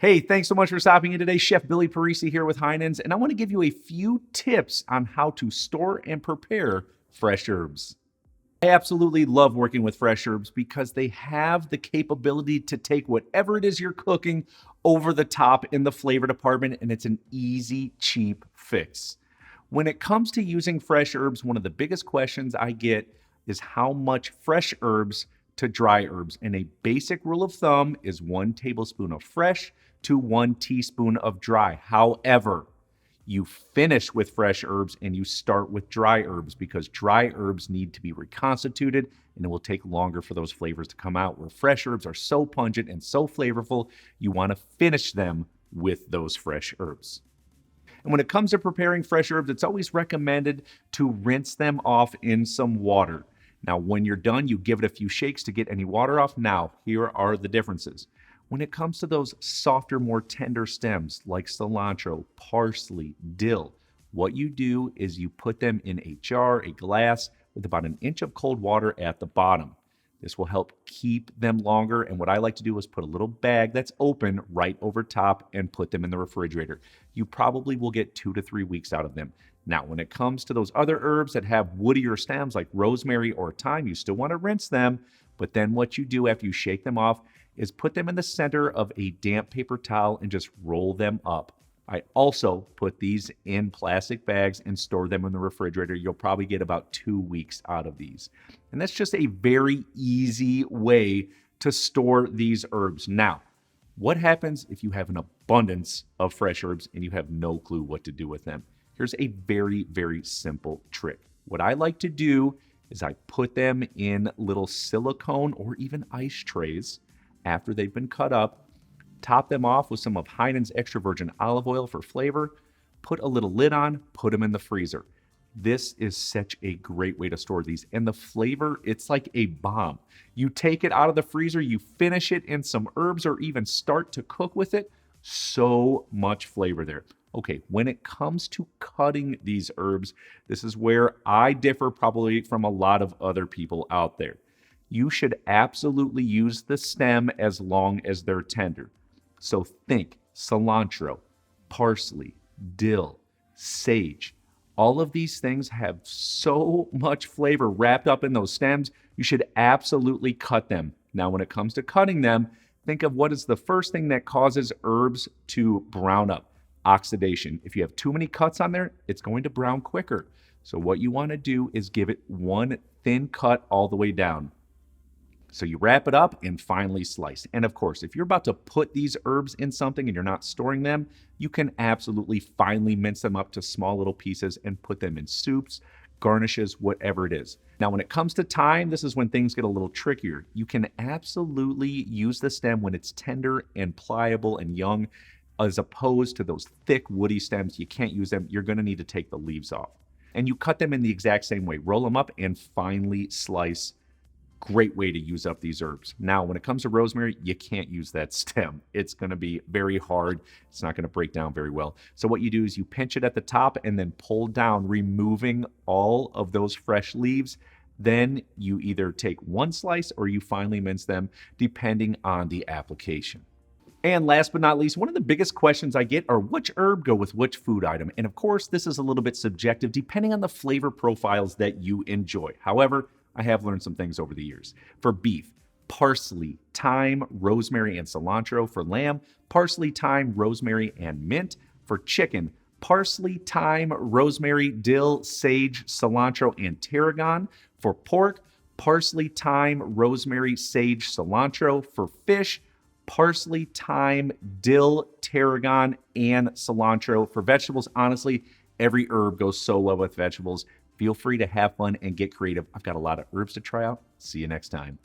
Hey, thanks so much for stopping in today. Chef Billy Parisi here with Heinen's, and I want to give you a few tips on how to store and prepare fresh herbs. I absolutely love working with fresh herbs because they have the capability to take whatever it is you're cooking over the top in the flavor department, and it's an easy, cheap fix. When it comes to using fresh herbs, one of the biggest questions I get is how much fresh herbs to dry herbs. And a basic rule of thumb is 1 tablespoon of fresh to 1 teaspoon of dry. However, you finish with fresh herbs and you start with dry herbs because dry herbs need to be reconstituted and it will take longer for those flavors to come out. Where fresh herbs are so pungent and so flavorful, you want to finish them with those fresh herbs. And when it comes to preparing fresh herbs, it's always recommended to rinse them off in some water. Now, when you're done, you give it a few shakes to get any water off. Now, here are the differences. When it comes to those softer, more tender stems like cilantro, parsley, dill, what you do is you put them in a jar, a glass, with about an inch of cold water at the bottom. This will help keep them longer. And what I like to do is put a little bag that's open right over top and put them in the refrigerator. You probably will get 2 to 3 weeks out of them. Now, when it comes to those other herbs that have woodier stems like rosemary or thyme, you still want to rinse them. But then what you do after you shake them off is put them in the center of a damp paper towel and just roll them up. I also put these in plastic bags and store them in the refrigerator. You'll probably get about 2 weeks out of these. And that's just a very easy way to store these herbs. Now, what happens if you have an abundance of fresh herbs and you have no clue what to do with them? Here's a very, very simple trick. What I like to do is I put them in little silicone or even ice trays after they've been cut up, top them off with some of Heinen's extra virgin olive oil for flavor, put a little lid on, put them in the freezer. This is such a great way to store these. And the flavor, it's like a bomb. You take it out of the freezer, you finish it in some herbs or even start to cook with it. So much flavor there. Okay, when it comes to cutting these herbs, this is where I differ probably from a lot of other people out there. You should absolutely use the stem as long as they're tender. So think cilantro, parsley, dill, sage. All of these things have so much flavor wrapped up in those stems. You should absolutely cut them. Now, when it comes to cutting them, think of what is the first thing that causes herbs to brown up. Oxidation. If you have too many cuts on there, it's going to brown quicker. So what you want to do is give it one thin cut all the way down. So you wrap it up and finely slice. And of course, if you're about to put these herbs in something and you're not storing them, you can absolutely finely mince them up to small little pieces and put them in soups, garnishes, whatever it is. Now, when it comes to thyme, this is when things get a little trickier. You can absolutely use the stem when it's tender and pliable and young, as opposed to those thick woody stems. You can't use them. You're going to need to take the leaves off. And you cut them in the exact same way. Roll them up and finely slice. Great way to use up these herbs. Now, when it comes to rosemary, you can't use that stem. It's going to be very hard. It's not going to break down very well. So what you do is you pinch it at the top and then pull down, removing all of those fresh leaves. Then you either take one slice or you finely mince them, depending on the application. And last but not least, one of the biggest questions I get are which herb go with which food item. And of course, this is a little bit subjective depending on the flavor profiles that you enjoy. However, I have learned some things over the years. For beef, parsley, thyme, rosemary, and cilantro. For lamb, parsley, thyme, rosemary, and mint. For chicken, parsley, thyme, rosemary, dill, sage, cilantro, and tarragon. For pork, parsley, thyme, rosemary, sage, cilantro. For fish, parsley, thyme, dill, tarragon, and cilantro. For vegetables, honestly, every herb goes so well with vegetables. Feel free to have fun and get creative. I've got a lot of herbs to try out. See you next time.